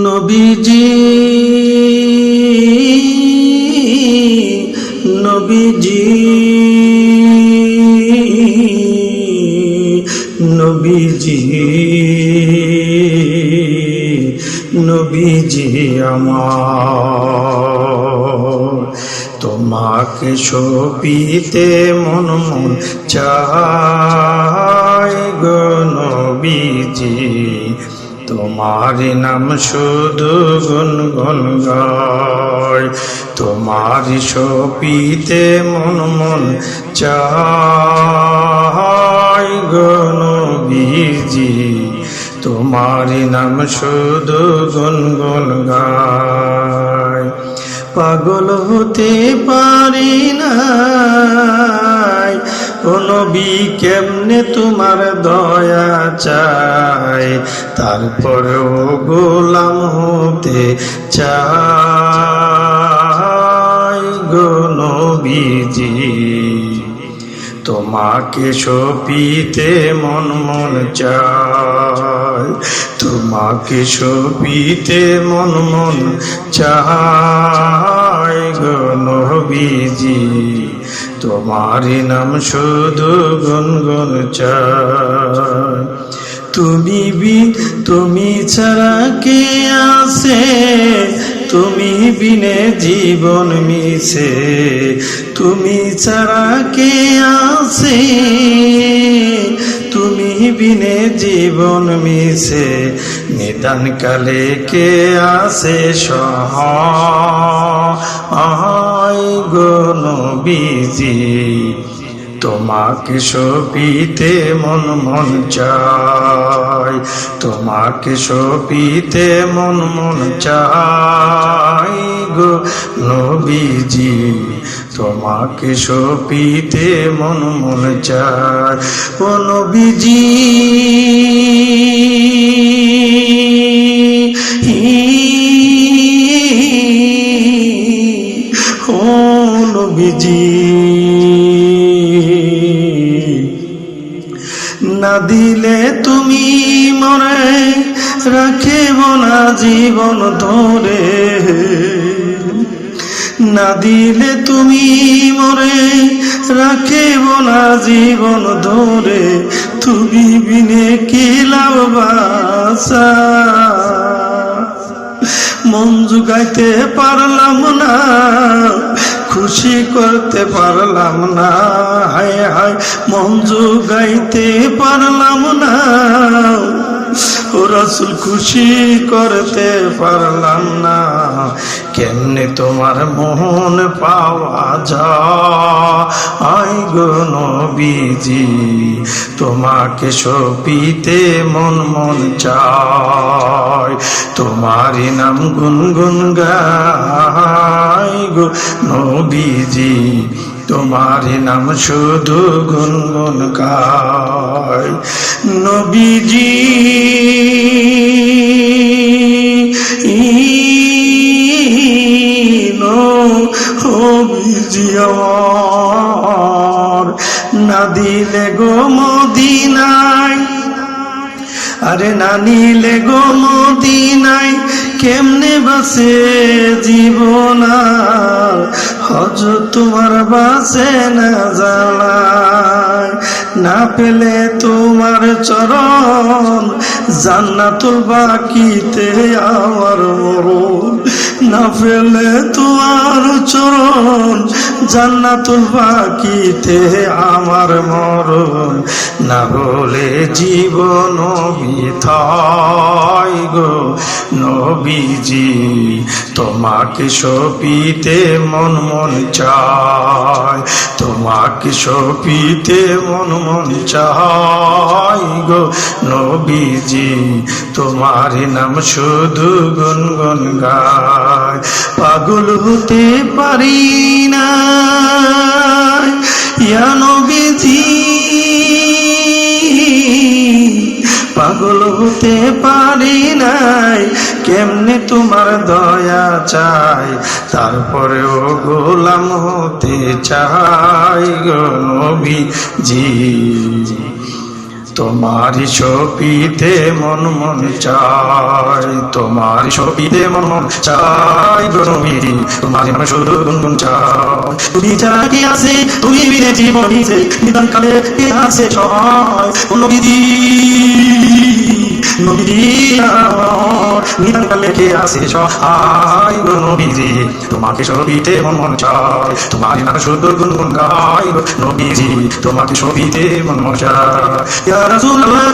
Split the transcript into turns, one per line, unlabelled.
নবীজি নবীজি নবীজি নবীজি আমার তোমাকে শোভিতে মন মন চায় গো নবীজি তোমার নাম শুধু গুনগুন গায় তোমার শোভিতে মন মন চায় গো নবীজি তোমার নাম শুধু গুনগুন গায় পাগল হতে পারি না ও নবী কেমনে তোমার দয়া চাই তারপরেও গোলাম হতে চাই গো নবীজি তোমাকে শোভিতে মন মন চায় তোমাকে শোভিতে মন মন চায় গো নবীজি তোমার নাম শুধু গুনগুন চায় তুমি ছাড়া কে আছে তুমি বিনে জীবন মিছে তুমি ছাড়া কে আছে তুমি বিনে জীবন মিছে নিদান কালে কে আছে সহায় গো নবীজি তোমাকে শোভিতে মন মন চায় তোমাকে শোভিতে মন মন চায় গো নবীজি তোমাকে শোভিতে মন মন চায় ও নবীজি ও নবীজি না দিলে তুমি মরে রাখিব না জীবন ধরে না দিলে তুমি মরে রাখিব না জীবন ধরে তুমি বিনে কি লাভ বাসা মন জুগাইতে পারলাম না খুশি করতে পারলাম না হায় হায় মন জুগাইতে পারলাম না ও রাসূল খুশি করতে পারলাম না কেমনে তোমার মন পাওয়া যায় গো নবীজি তোমাকে শোভিতে মন মন চায় তোমারই নাম গুনগুন গায় গো নবীজি তোমার নাম শুধু গুনগুন গায় নবীজি নবীজি আমার না দিলে গো মদিনায় আরে না নিলে গো মদিনায় কেমনে বাসে জীবন হযরত তোমার বাসে না জ্বালায় না পেলে তোমার চরণ জান্নাতুল বাকিতে আমার মরণ না পেলে তোমার চরণ জান্নাতুল বাকিতে আমার মরণ না হলে জীবন বৃথায় গো নবীজি তোমাকে শোভিতে মন মন চায় তোমাকে শোভিতে মন মন চায় গো নবীজি তোমার নাম শুধু গুনগুন গায় পাগল হতে পারি না ইয়া নবীজি পাগল হতে পারি নাই কেমনে তোমার দয়া চাই তারপরেও গোলাম হতে চাই গো নবীজি তোমারি ছবিতে মন মন চাই, তোমারি ছবিতে মন মন চাই গো নবীজি, তোমারি নামে শুধু গুনগুন চাই। তুমি ছাড়া কি আছে, তুমি বিনে জীবন যে নিদান কালে কে আছে সহায় ও নবীজি, নবীজি আমার নিদান কালে কে আছে সহায় গো নবীজি, তোমাকে ছবিতে মন মন চাই, তোমারি নামে শুধু গুনগুন গাই গো নবীজি, তোমাকে ছবিতে মন মন চাই। ইয়া রাসূলুল্লাহ